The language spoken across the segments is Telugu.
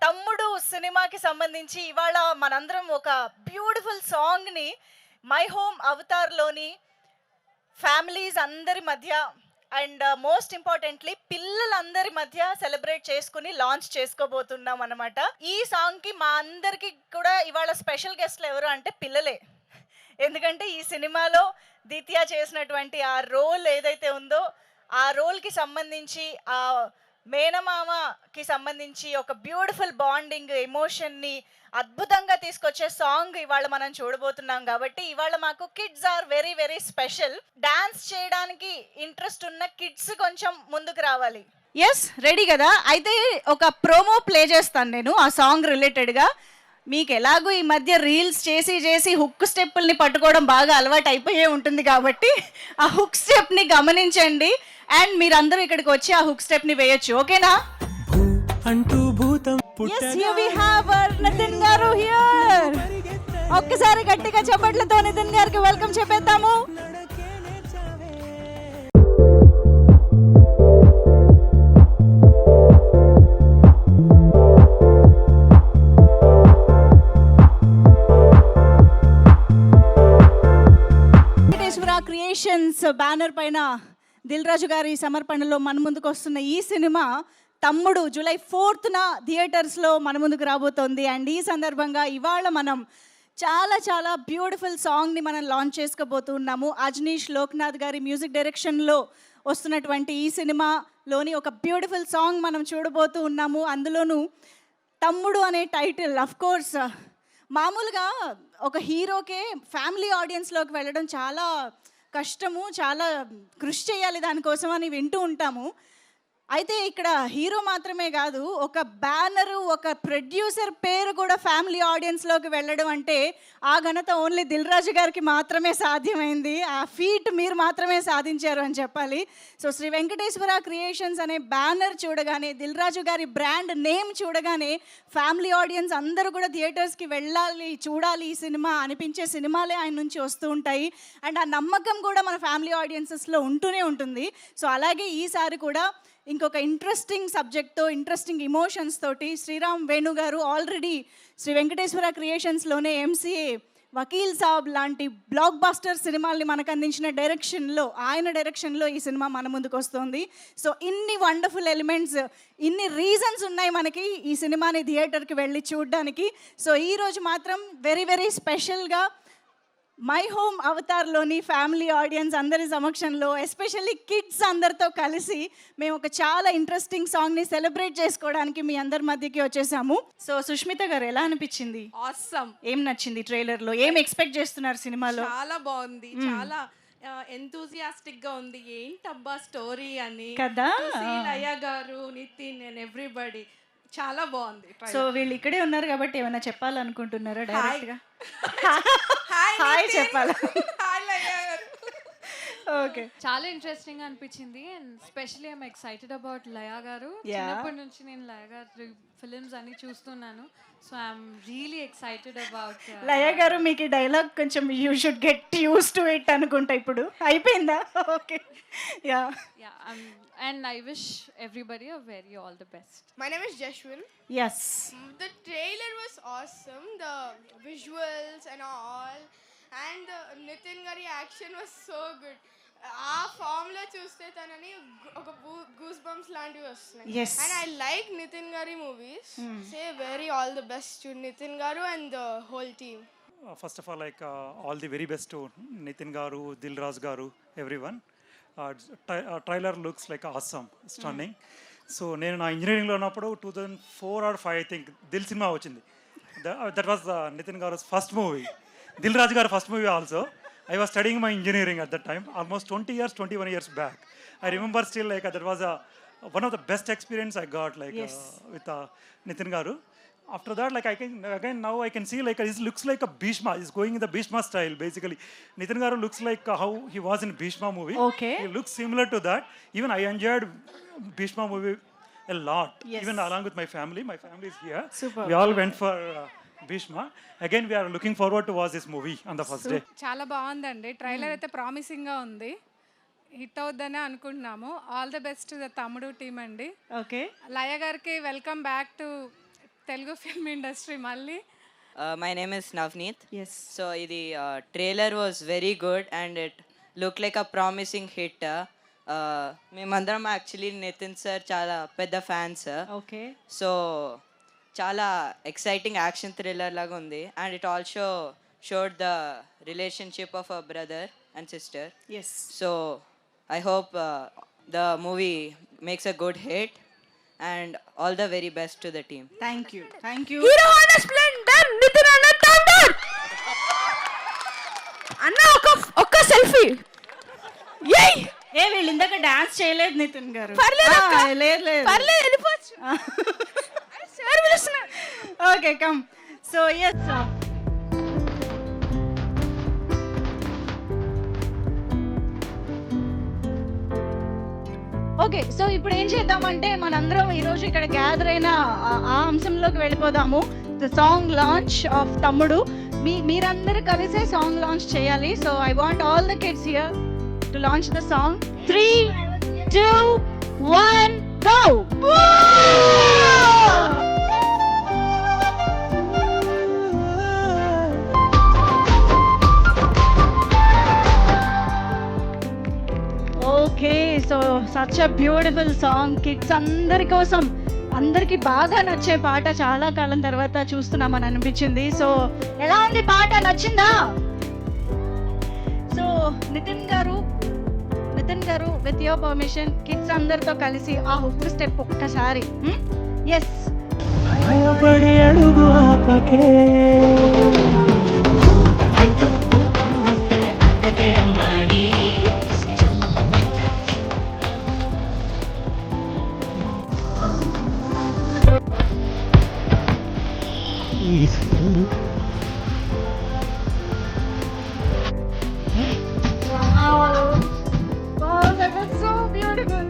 తమ్ముడు సినిమాకి సంబంధించి ఇవాళ మనందరం ఒక బ్యూటిఫుల్ సాంగ్ని మై హోమ్ అవతార్లోని ఫ్యామిలీస్ అందరి మధ్య అండ్ మోస్ట్ ఇంపార్టెంట్లీ పిల్లలందరి మధ్య సెలబ్రేట్ చేసుకుని లాంచ్ చేసుకోబోతున్నాం అనమాట. ఈ సాంగ్కి మా అందరికి కూడా ఇవాళ స్పెషల్ గెస్ట్లు ఎవరు అంటే పిల్లలే. ఎందుకంటే ఈ సినిమాలో దిత్య చేసినటువంటి ఆ రోల్ ఏదైతే ఉందో ఆ రోల్కి సంబంధించి ఆ మేనమామకి సంబంధించి ఒక బ్యూటిఫుల్ బాండింగ్ ఎమోషన్ని అద్భుతంగా తీసుకొచ్చే సాంగ్ ఇవాళ మనం చూడబోతున్నాం. కాబట్టి ఇవాళ మాకు kids are very very special. Dance చేయడానికి ఇంట్రెస్ట్ ఉన్న కిడ్స్ కొంచెం ముందుకు రావాలి. ఎస్, రెడీ కదా? అయితే ఒక ప్రోమో ప్లే చేస్తాను నేను ఆ సాంగ్ రిలేటెడ్గా. మీకు ఎలాగో ఈ మధ్య రీల్స్ చేసి చేసి హుక్ స్టెప్పుల్ని పట్టుకోవడం బాగా అలవాటు అయిపోయే ఉంటుంది కాబట్టి ఆ హుక్ స్టెప్ని గమనించండి అండ్ మీరందరూ ఇక్కడికి వచ్చి ఆ హుక్ స్టెప్ని వేయొచ్చు. ఓకేనా? అంటూ భూతం Yes, here we have our Nitin గారు here. ఒక్కసారి గట్టిగా చప్పట్లతో నితిన్ గారికి వెల్కమ్ చెప్పేద్దాము. వెంకటేశ్వర క్రియేషన్స్ బ్యానర్ పైన దిల్ రాజు గారి సమర్పణలో మన ముందుకు వస్తున్న ఈ సినిమా తమ్ముడు జూలై 4th థియేటర్స్లో మన ముందుకు రాబోతోంది. అండ్ ఈ సందర్భంగా ఇవాళ మనం చాలా చాలా బ్యూటిఫుల్ సాంగ్ని మనం లాంచ్ చేసుకోబోతున్నాము. అజనీష్ లోక్నాథ్ గారి మ్యూజిక్ డైరెక్షన్లో వస్తున్నటువంటి ఈ సినిమాలోని ఒక బ్యూటిఫుల్ సాంగ్ మనం చూడబోతూ ఉన్నాము. అందులోనూ తమ్ముడు అనే టైటిల్ కోర్స్ మామూలుగా ఒక హీరోకే ఫ్యామిలీ ఆడియన్స్లోకి వెళ్ళడం చాలా కష్టము, చాలా కృషి చేయాలి దానికోసం అని వింటూ ఉంటాము. అయితే ఇక్కడ హీరో మాత్రమే కాదు, ఒక బ్యానరు, ఒక ప్రొడ్యూసర్ పేరు కూడా ఫ్యామిలీ ఆడియన్స్లోకి వెళ్ళడం అంటే ఆ ఘనత ఓన్లీ దిల్ రాజు గారికి మాత్రమే సాధ్యమైంది. ఆ ఫీట్ మీరు మాత్రమే సాధించారు అని చెప్పాలి. సో శ్రీ వెంకటేశ్వర క్రియేషన్స్ అనే బ్యానర్ చూడగానే, దిల్ రాజు గారి బ్రాండ్ నేమ్ చూడగానే ఫ్యామిలీ ఆడియన్స్ అందరూ కూడా థియేటర్స్కి వెళ్ళాలి, చూడాలి ఈ సినిమా అనిపించే సినిమాలే ఆయన నుంచి వస్తూ ఉంటాయి. అండ్ ఆ నమ్మకం కూడా మన ఫ్యామిలీ ఆడియన్సెస్లో ఉంటూనే ఉంటుంది. సో అలాగే ఈసారి కూడా ఇంకొక ఇంట్రెస్టింగ్ సబ్జెక్ట్తో, ఇంట్రెస్టింగ్ ఇమోషన్స్ తోటి శ్రీరామ్ వేణు గారు ఆల్రెడీ శ్రీ వెంకటేశ్వర క్రియేషన్స్లోనే ఎంసీఏ, వకీల్ సాబ్ లాంటి బ్లాక్ బాస్టర్ సినిమాల్ని మనకు అందించిన ఆయన డైరెక్షన్లో ఈ సినిమా మన ముందుకు వస్తుంది. సో ఇన్ని వండర్ఫుల్ ఎలిమెంట్స్, ఇన్ని రీజన్స్ ఉన్నాయి మనకి ఈ సినిమాని థియేటర్కి వెళ్ళి చూడడానికి. సో ఈరోజు మాత్రం వెరీ వెరీ స్పెషల్గా మై హోమ్ అవతార్లోని ఫ్యామిలీ ఆడియన్స్ అందరి సమక్షంలో, ఎస్పెషల్లీ కిడ్స్ అందరితో కలిసి మేము ఒక చాలా ఇంట్రెస్టింగ్ సాంగ్ని సెలబ్రేట్ చేసుకోవడానికి మీ అందరి మధ్యకి వచ్చేసాము. సో సుష్మిత గారు, ఎలా అనిపించింది? ఆసమ్. ఏం నచ్చింది ట్రైలర్లో? ఏం ఎక్స్పెక్ట్ చేస్తున్నారు సినిమాలో? చాలా బాగుంది, చాలా ఎంతూజియాస్టిక్ గా ఉంది. ఏంటబ్బా స్టోరీ అని కదా. లయ గారు, నితిన్ అండ్ ఎవ్రీబడి చాలా బాగుంది. సో వీళ్ళు ఇక్కడే ఉన్నారు కాబట్టి ఏమైనా చెప్పాలనుకుంటున్నారా డైరెక్ట్ గా? హాయ్ చెప్పాలా? హాయ్ లయ గారు. ఓకే, చాలా ఇంట్రెస్టింగ్ గా అనిపించింది. And specially I'm excited about Laya garu. చిన్నప్పటి నుంచి నేను లయ గారి ఫిలిమ్స్ అన్ని చూస్తున్నాను. So I'm really excited about Laya garu. మీకు డైలాగ్ కొంచెం you should get use to it అనుకుంటా. ఇప్పుడు అయిపోయిందా? Okay, ya. And I wish everybody a very all the best. My name is Jashwin. Yes. The trailer was awesome, the visuals and all, and Nitin Gari action was so good. ఆ ఫామ్ లో చూస్తే తనని ఒక గూస్ బంప్స్ లాంటివి వస్తున్నాయి. Yes. And I like Nitin Gari movies. Say very all the best to Nitin Garu and the whole team. First of all, all the very best to Nitin Garu, Dil Raj Garu, everyone. Trailer looks like awesome, stunning. So నేను నా ఇంజనీరింగ్లో ఉన్నప్పుడు 2004 or 5 I think Dil cinema వచ్చింది. That was Nitin garu first movie, Dil Raju garu first movie also. I was studying my engineering at that time, almost 21 years back. I remember still that was one of the best experience I got with Nitin Garu. After that, now I can see he looks like a Bhishma. He's going in the Bhishma style basically. Nitin Garu looks like how he was in Bhishma movie. Okay. He looks similar to that. Even I enjoyed Bhishma movie a lot. Yes. Even along with my family. My family is here. Super. We all went for Bhishma. Again, we are looking forward to watch this movie on the first day. చాలా బాగుందండి. ట్రైలర్ అయితే ప్రామిసింగ్ గా ఉంది. హిట్ అవుద్దని అనుకుంటున్నాము. All the best Thammudu team అండి. ఓకే, లయ గారికి welcome back to Telugu film industry మళ్ళీ. My name is Navneet. Yes So the trailer was very good and it looked like a promising hit. మేమందరం యాక్చువల్లీ నితిన్ సార్ చాలా పెద్ద ఫ్యాన్స్. ఓకే సో చాలా ఎక్సైటింగ్ యాక్షన్ థ్రిల్లర్ లాగా ఉంది and it also showed the relationship of a brother and sister. Yes so I hope the movie makes a good hit and all the very best to the team. Thank you hero Honda Splendor Nitin అన్న థండర్ అన్న ఒక్క సెల్ఫీ ఏయ్ ఏ వీళ్ళు ఇందాక డాన్స్ చేయలేదు నితిన్ గారు. పర్లేదు అక్క. లేదు లేదు పర్లేదు వెళ్ళిపోవచ్చు సార్ పిలుస్తున్నారు. Okay come so yes okay so ఇప్పుడు ఏం చేద్దామంటే మనందరం ఈరోజు ఇక్కడ గ్యాదర్ అయిన ఆ అంశంలోకి వెళ్ళిపోదాము. ద సాంగ్ లాంచ్ ఆఫ్ తమ్ముడు. మీరందరూ కలిసే సాంగ్ లాంచ్ చేయాలి. So I want all the kids here to launch the song. 3, 2, 1 go. Okay so such a beautiful song kids అందరి కోసం, అందరికి బాగా నచ్చే పాట. చాలా కాలం తర్వాత చూస్తున్నామని అనిపించింది. సో ఎలా ఉంది పాట, నచ్చిందా? సో నితిన్ గారు విత్ యువర్ పర్మిషన్ కిడ్స్ అందరితో కలిసి ఆ హుక్ స్టెప్ ఒక్కసారి. Yes so beautiful.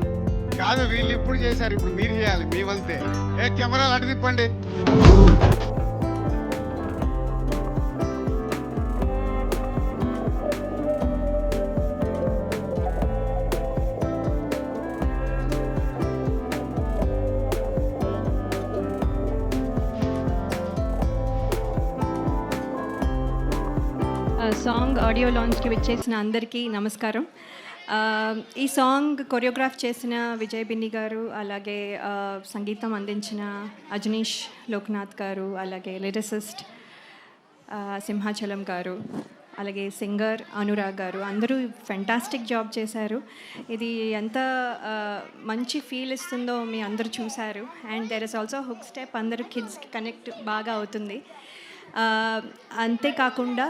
కాదు వీళ్ళు ఇప్పుడు చేశారు, ఇప్పుడు మీరు చేయాలి. మీ వంతే. కెమెరాలు అటు తిప్పండి. సాంగ్ ఆడియో లాంచ్కి విచ్చేసిన అందరికీ నమస్కారం. ఈ సాంగ్ కొరియోగ్రాఫ్ చేసిన విజయ్ బిన్ని గారు, అలాగే సంగీతం అందించిన అజనీష్ లోక్నాథ్ గారు, అలాగే లిరిసిస్ట్ సింహాచలం గారు, అలాగే సింగర్ అనురాగ్ గారు, అందరూ ఫెంటాస్టిక్ జాబ్ చేశారు. ఇది ఎంత మంచి ఫీల్ ఇస్తుందో మీ అందరూ చూశారు. And there is also hook step, అందరూ కిడ్స్కి కనెక్ట్ బాగా అవుతుంది. అంతేకాకుండా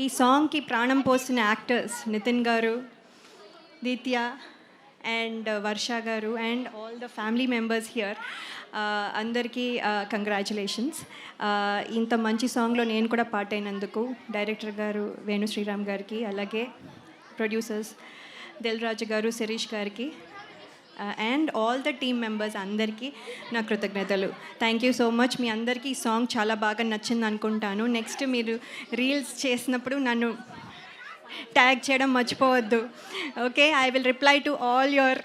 ఈ సాంగ్కి ప్రాణం పోసిన యాక్టర్స్ నితిన్ గారు, దీత్య అండ్ వర్ష గారు and all the family members here, అందరికీ కంగ్రాచులేషన్స్. ఇంత మంచి సాంగ్లో నేను కూడా పార్ట్ అయినందుకు డైరెక్టర్ గారు వేణు శ్రీరామ్ గారికి, అలాగే ప్రొడ్యూసర్స్ దిల్ రాజు గారు, శిరీష్ గారికి and all the team members అందరికీ నా కృతజ్ఞతలు. Thank you so much. మీ అందరికీ ఈ సాంగ్ చాలా బాగా నచ్చింది అనుకుంటాను. నెక్స్ట్ మీరు రీల్స్ చేసినప్పుడు నన్ను ట్యాగ్ చేయడం మర్చిపోవద్దు. Okay, I will reply to all your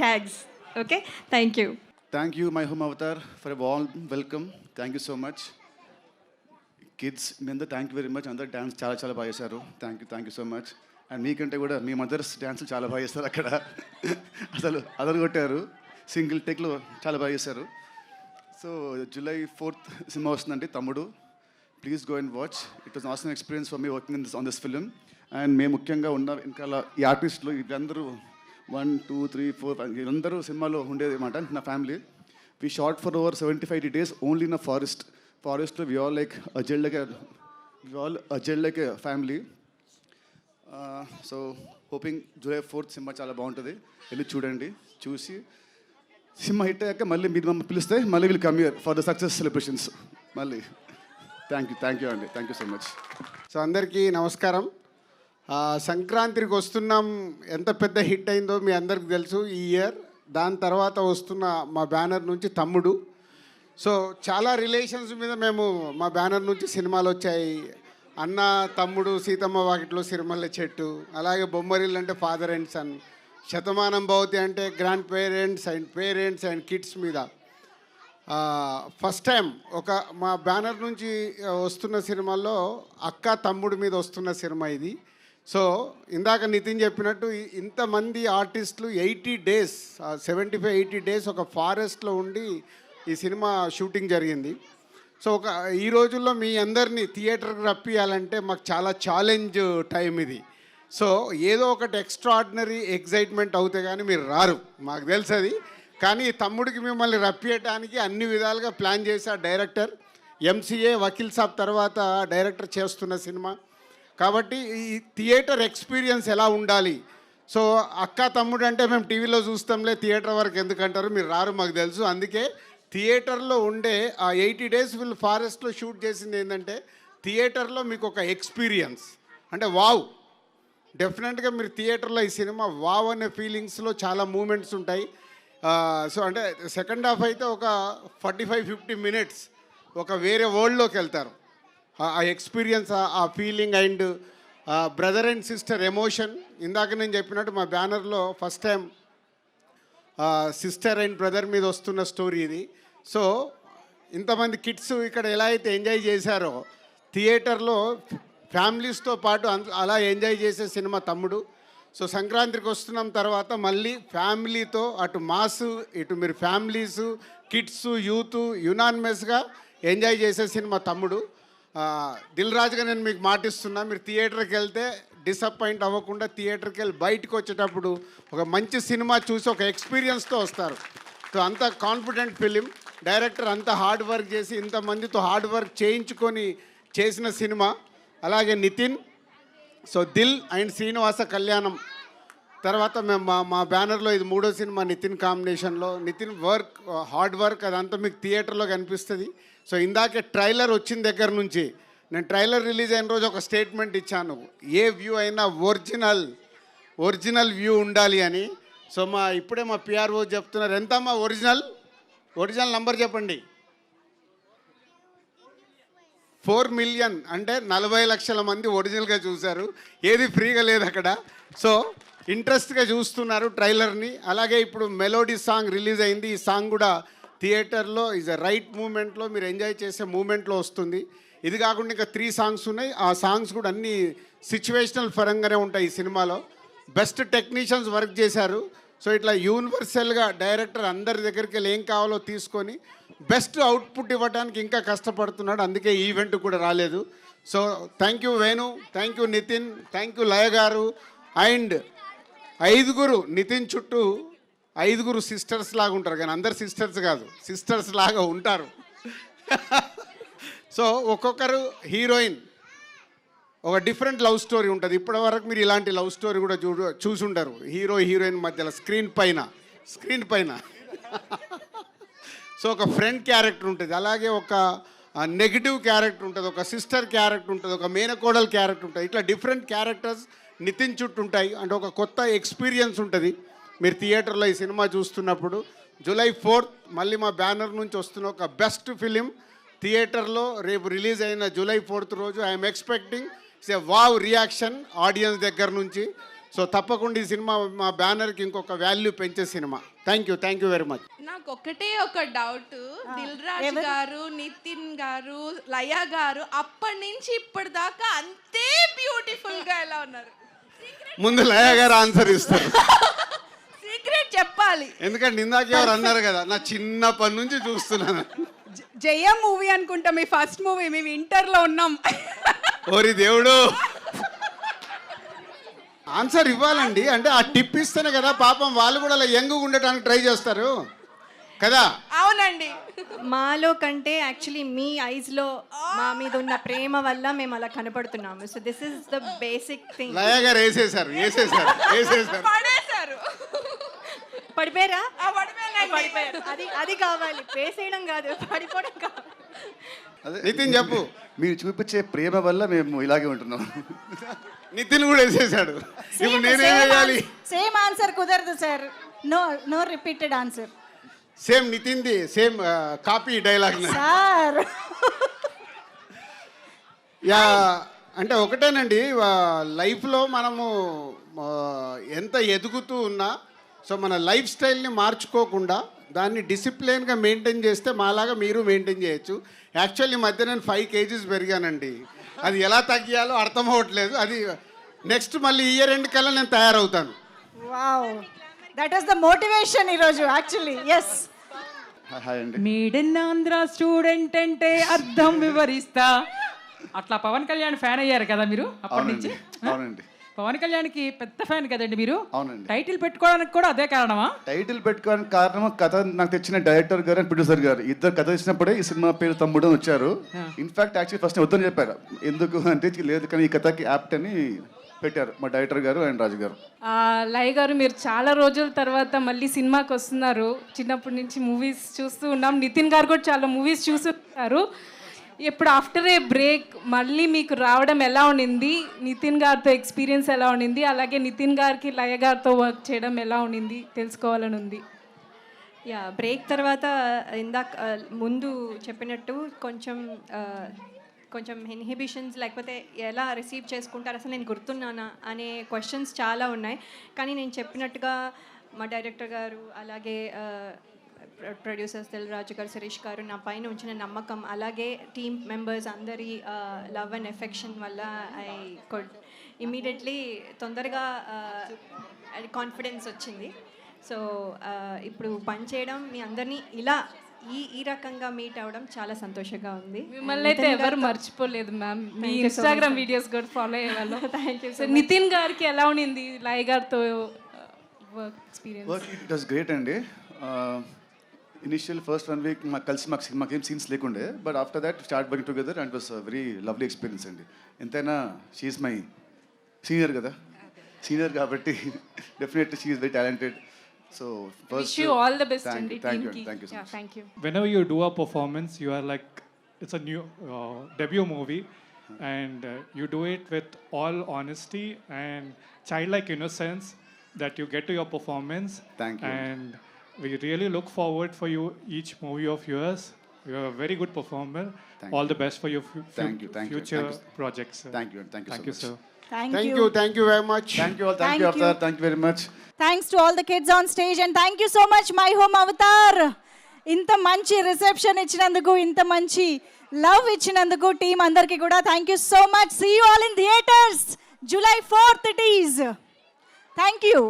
tags. Okay, thank you. Thank you My Home Avatar for a warm welcome. Thank you so much. Kids మీ అందరూ థ్యాంక్ యూ వెరీ మచ్. అందరూ డ్యాన్స్ చాలా చాలా బాగా చేశారు. Thank you so much. And మీకంటే కూడా మీ మదర్స్ డ్యాన్సులు చాలా బాగా చేస్తారు. అక్కడ అసలు అదరు కొట్టారు. సింగిల్ టేక్లో చాలా బాగా చేశారు. సో July 4th సినిమా వస్తుందండి తమ్ముడు. Please go and watch. It was awesome experience for me working on this film. And మేము ముఖ్యంగా ఉన్న వెనకాల ఈ ఆర్టిస్టులు వీళ్ళందరూ 1, 2, 3, 4 వీళ్ళందరూ సినిమాలో ఉండేది అన్నమాట. నా family we shot for over 75 days only in a ఫారెస్ట్లో. We all like gelled like a family. So hoping July 4th సినిమా చాలా బాగుంటుంది. వెళ్ళి చూడండి. చూసి సినిమా హిట్ అయ్యాక మళ్ళీ మీరు మమ్మల్ని పిలిస్తే మళ్ళీ will come here for the success celebrations మళ్ళీ. థ్యాంక్ యూ అండి. Thank you so much. So అందరికీ నమస్కారం. సంక్రాంతికి వస్తున్నాం ఎంత పెద్ద హిట్ అయిందో మీ అందరికి తెలుసు ఈ ఇయర్. దాని తర్వాత వస్తున్న మా బ్యానర్ నుంచి తమ్ముడు. సో చాలా రిలేషన్స్ మీద మేము మా బ్యానర్ నుంచి సినిమాలు వచ్చాయి. అన్న, తమ్ముడు, సీతమ్మ వాకిట్లో సిరిమల్లె చెట్టు, అలాగే బొమ్మరిల్లు అంటే father and sun, Shatamanam Bhavati అంటే గ్రాండ్ పేరెంట్స్ అండ్ కిడ్స్ మీద. ఫస్ట్ టైం ఒక మా బ్యానర్ నుంచి వస్తున్న సినిమాల్లో అక్క తమ్ముడు మీద వస్తున్న సినిమా ఇది. సో ఇందాక నితిన్ చెప్పినట్టు ఇంతమంది ఆర్టిస్టులు 80 డేస్ 75-80 డేస్ ఒక ఫారెస్ట్లో ఉండి ఈ సినిమా షూటింగ్ జరిగింది. సో ఈ రోజుల్లో మీ అందరినీ థియేటర్కి రప్పియాలంటే మాకు చాలా ఛాలెంజ్ టైం ఇది. సో ఏదో ఒకటి ఎక్స్ట్రాడినరీ ఎగ్జైట్మెంట్ అవుతే కానీ మీరు రారు, మాకు తెలుసు అది. కానీ తమ్ముడికి మిమ్మల్ని రప్పియటానికి అన్ని విధాలుగా ప్లాన్ చేశారు డైరెక్టర్. ఎంసీఏ వకీల్ సాబ్ తర్వాత డైరెక్టర్ చేస్తున్న సినిమా కాబట్టి ఈ థియేటర్ ఎక్స్పీరియన్స్ ఎలా ఉండాలి. సో అక్క తమ్ముడు అంటే మేము టీవీలో చూస్తాంలే, థియేటర్ వరకు ఎందుకంటారు, మీరు రారు మాకు తెలుసు. అందుకే థియేటర్లో ఉండే ఆ 80 డేస్ వీళ్ళు ఫారెస్ట్లో షూట్ చేసింది ఏంటంటే థియేటర్లో మీకు ఒక ఎక్స్పీరియన్స్ అంటే వావ్. డెఫినెట్గా మీరు థియేటర్లో ఈ సినిమా వావ్ అనే ఫీలింగ్స్లో చాలా మూమెంట్స్ ఉంటాయి. సో అంటే సెకండ్ హాఫ్ అయితే ఒక 45-50 మినిట్స్ ఒక వేరే వరల్డ్లోకి వెళ్తారు. ఆ ఎక్స్పీరియన్స్, ఆ feeling and brother and sister emotion. ఇందాక నేను చెప్పినట్టు మా బ్యానర్లో first time sister and brother మీద వస్తున్న స్టోరీ ఇది. సో ఇంతమంది కిడ్స్ ఇక్కడ ఎలా అయితే ఎంజాయ్ చేశారో థియేటర్లో ఫ్యామిలీస్తో పాటు అలా ఎంజాయ్ చేసే సినిమా తమ్ముడు. సో సంక్రాంతికి వస్తున్నాం తర్వాత మళ్ళీ ఫ్యామిలీతో అటు మాస్ ఇటు మీరు ఫ్యామిలీసు కిడ్స్ యూత్ యునానిమస్గా ఎంజాయ్ చేసే సినిమా తమ్ముడు. దిల్ రాజుగా నేను మీకు మాటిస్తున్నా, మీరు థియేటర్కి వెళ్తే డిసప్పాయింట్ అవ్వకుండా థియేటర్కి వెళ్ళి బయటకు వచ్చేటప్పుడు ఒక మంచి సినిమా చూసి ఒక ఎక్స్పీరియన్స్తో వస్తారు. సో అంత కాన్ఫిడెంట్ ఫిలిం. డైరెక్టర్ అంత హార్డ్ వర్క్ చేసి ఇంతమందితో హార్డ్ వర్క్ చేయించుకొని చేసిన సినిమా. అలాగే నితిన్, సో దిల్ అండ్ శ్రీనివాస కళ్యాణం తర్వాత మేము మా బ్యానర్లో ఇది 3వ సినిమా నితిన్ కాంబినేషన్లో. నితిన్ వర్క్ హార్డ్ వర్క్ అదంతా మీకు థియేటర్లో కనిపిస్తుంది. సో ఇందాకే ట్రైలర్ వచ్చిన దగ్గర నుంచి నేను ట్రైలర్ రిలీజ్ అయిన రోజు ఒక స్టేట్మెంట్ ఇచ్చాను, ఏ వ్యూ అయినా ఒరిజినల్ వ్యూ ఉండాలి అని. సో ఇప్పుడే మా పిఆర్ఓ చెప్తున్నారు, ఎంతమ్మా ఒరిజినల్ నంబర్ చెప్పండి. 4 మిలియన్ అంటే 40 లక్షల మంది ఒరిజినల్గా చూశారు, ఏది ఫ్రీగా లేదు అక్కడ. సో ఇంట్రెస్ట్గా చూస్తున్నారు ట్రైలర్ని. అలాగే ఇప్పుడు మెలోడీ సాంగ్ రిలీజ్ అయింది. ఈ సాంగ్ కూడా థియేటర్లో ఈజ్ అ రైట్ మూమెంట్లో మీరు ఎంజాయ్ చేసే మూమెంట్లో వస్తుంది. ఇది కాకుండా ఇంకా 3 సాంగ్స్ ఉన్నాయి. ఆ సాంగ్స్ కూడా అన్ని సిచ్యువేషనల్ పరంగానే ఉంటాయి ఈ సినిమాలో. బెస్ట్ టెక్నీషియన్స్ వర్క్ చేశారు. సో ఇట్లా యూనివర్సల్గా డైరెక్టర్ అందరి దగ్గరికి వెళ్ళి ఏం కావాలో తీసుకొని బెస్ట్ అవుట్పుట్ ఇవ్వడానికి ఇంకా కష్టపడుతున్నాడు. అందుకే ఈ ఈవెంట్ కూడా రాలేదు. So thank you Venu, thank you Nitin, thank you Laya garu. And 5 Nitin చుట్టూ 5 సిస్టర్స్ లాగా ఉంటారు, కానీ అందరు సిస్టర్స్ కాదు, సిస్టర్స్ లాగా ఉంటారు. సో ఒక్కొక్కరు హీరోయిన్ ఒక డిఫరెంట్ లవ్ స్టోరీ ఉంటుంది. ఇప్పటివరకు మీరు ఇలాంటి లవ్ స్టోరీ కూడా చూసుంటారు హీరో హీరోయిన్ మధ్యలో స్క్రీన్ పైన. సో ఒక ఫ్రెండ్ క్యారెక్టర్ ఉంటుంది, అలాగే ఒక నెగిటివ్ క్యారెక్టర్ ఉంటుంది, ఒక సిస్టర్ క్యారెక్టర్ ఉంటుంది, ఒక మేనకోడల్ క్యారెక్టర్ ఉంటుంది. ఇట్లా డిఫరెంట్ క్యారెక్టర్స్ నితిన్ చుట్టూ ఉంటాయి. అంటే ఒక కొత్త ఎక్స్పీరియన్స్ ఉంటుంది మీరు థియేటర్లో ఈ సినిమా చూస్తున్నప్పుడు. July 4th మళ్ళీ మా బ్యానర్ నుంచి వస్తున్న ఒక బెస్ట్ ఫిలిం థియేటర్లో రేపు రిలీజ్ అయిన July 4th రోజు I'm expecting a wow reaction audience దగ్గర నుంచి. సో తప్పకుండా ఈ సినిమా మా బ్యానర్కి ఇంకొక వాల్యూ పెంచే cinema. Thank you very much. నాకు ఒకటే ఒక డౌట్, దిల్ రాజు గారు, నితిన్ గారు, లయ గారు అప్పటి నుంచి ఇప్పటిదాకా అంతే బ్యూటిఫుల్ గా ఎలా ఉన్నారు? ముందు లయ గారు ఆన్సర్ ఇస్తారు. సీక్రెట్ చెప్పాలి, ఎందుకంటే ఇందాక ఎవరు అన్నారు కదా, నా చిన్నప్పటి నుంచి చూస్తున్నాను. జయ మూవీ అనుకుంటా మీ ఫస్ట్ మూవీ, మేము ఇంటర్లో ఉన్నాం. ఓరి దేవుడు, ఆన్సర్ ఇవ్వాలండి. అంటే ఆ టిప్ ఇస్తేనే కదా పాపం వాళ్ళు కూడా అలా యంగ్గా ఉండటానికి ట్రై చేస్తారు కదా. అవునండి, మాలో కంటే యాక్చువల్లీ మీ ఐస్లో మా మీద ఉన్న ప్రేమ వల్ల మేము అలా కనపడుతున్నాము. So this is the basic thing. Laya garu వేసేసారు. పడేశారు. పడిపోయారా? పడిపోయారు. అది కావాలి, వేసేయడం కాదు, పడిపోవడం కావాలి. నితిన్ చెప్పు. మీరు చూపించే ప్రేమ వల్ల మేము ఇలాగే ఉంటున్నాం. నితిన్ కూడా వేసేసాడు. ఇప్పుడు నేనేం చేయాలి? సేమ్ ఆన్సర్ కుదరదు sir. No repeated answer. Same నితిన్ది same copy dialogue sir. Ya అంటే ఒకటేనండి, లైఫ్లో మనము ఎంత ఎదుగుతూ ఉన్నా సో మన లైఫ్ స్టైల్ని మార్చుకోకుండా దాన్ని డిసిప్లిన్గా మెయింటైన్ చేస్తే మాలాగా మీరు మెయింటైన్ చేయొచ్చు. యాక్చువల్లీ మధ్య నేను 5 kgs పెరిగానండి. అది ఎలా తగ్గియాలో అర్థం అవ్వట్లేదు. అది నెక్స్ట్ మళ్ళీ ఇయర్ ఎండ్ కల్లా నేను తయారవుతాను. Wow, that is the motivation ఈరోజు యాక్చువల్లీ. ఎస్, హాయ్ అండి. మీడిన్ ఆంధ్ర స్టూడెంట్ అంటే అర్థం వివరిస్తా. అట్లా పవన్ కళ్యాణ్ ఫ్యాన్ అయ్యారు కదా మీరు అప్పటి నుంచి? అవునండి. పవన్ కళ్యాణ్కి పెద్ద ఫ్యాన్ కదండి మీరు. అవునండి. టైటిల్ పెట్టుకోవడానికి కూడా అదే కారణమా? టైటిల్ పెట్టుకోవడానికి కారణం కథ నాకు తెచ్చిన డైరెక్టర్ గారు అండ్ ప్రొడ్యూసర్ గారు ఇద్దరు కథ ఇచ్చినప్పుడే ఈ సినిమా పేరు తమ్ముడు అని వచ్చారు. ఇన్ఫాక్ట్ యాక్చువల్లీ ఫస్ట్ వద్దని చెప్పారు. ఎందుకు అంటే లేదు కానీ ఈ కథకి యాప్ట్ అని పెట్టారు మా డైరెక్టర్ గారు అండ్ రాజు గారు. లయ గారు, మీరు చాలా రోజుల తర్వాత మళ్ళీ సినిమాకి వస్తున్నారు. చిన్నప్పటి నుంచి మూవీస్ చూస్తూ ఉన్నాం. నితిన్ గారు కూడా చాలా మూవీస్ చూస్తున్నారు. ఇప్పుడు ఆఫ్టర్ ఏ బ్రేక్ మళ్ళీ మీకు రావడం ఎలా ఉండింది? నితిన్ గారితో ఎక్స్పీరియన్స్ ఎలా ఉండింది? అలాగే నితిన్ గారికి లయ గారితో వర్క్ చేయడం ఎలా ఉండింది తెలుసుకోవాలని ఉంది. యా, బ్రేక్ తర్వాత ఇందాక ముందు చెప్పినట్టు కొంచెం ఇన్హిబిషన్స్ లేకపోతే ఎలా రిసీవ్ చేసుకుంటారు, అసలు నేను గుర్తున్నానా అనే క్వశ్చన్స్ చాలా ఉన్నాయి. కానీ నేను చెప్పినట్టుగా మా డైరెక్టర్ గారు అలాగే ప్రొడ్యూసర్స్ దిల్రాజు గారు, శిరీష్ గారు నా పైన ఉంచిన నమ్మకం, అలాగే టీమ్ మెంబర్స్ అందరి లవ్ అండ్ ఎఫెక్షన్ వల్ల ఐ కుడ్ ఇమీడియట్లీ తొందరగా కాన్ఫిడెన్స్ వచ్చింది. సో ఇప్పుడు పని చేయడం, మీ అందరినీ ఇలా ఈ రకంగా మీట్ అవ్వడం చాలా సంతోషంగా ఉంది. మిమ్మల్ని అయితే ఎవరు మర్చిపోలేదు మ్యామ్. మీ ఇన్స్టాగ్రామ్ వీడియోస్ కూడా ఫాలో అయ్యేవాళ్ళం. Thank you. సో నితిన్ గారికి ఎలా ఉండింది లయ గారితో work experience? It was great అండి. ఇనిషియల్ ఫస్ట్ 1 week మాకేం సీన్స్ లేకుండే, but after that start working together and was very lovely experience అండి. ఎంతైనా షీఈస్ మై సీనియర్ కదా, సీనియర్ కాబట్టి definitely she is very talented. So first, wish you all the best and thank team you, ki. thank you so much. Thank you. Whenever you do a performance, you are like, it's a new debut movie, and you do it with all honesty and childlike innocence that you get to your performance. Thank you. And we really look forward for you each movie of yours. You are a very good performer. All the best for your future projects. Sir. Thank you so much. Sir. Thank you very much. Thank you all. Thank you, Avatar. Thank you very much. Thanks to all the kids on stage and thank you so much my Home Avatar. ఇంత మంచి రిసెప్షన్ ఇచ్చినందుకు, ఇంత మంచి లవ్ ఇచ్చినందుకు టీం అందరికీ కూడా thank you so much. See you all in theatres July 4th it is. Thank you.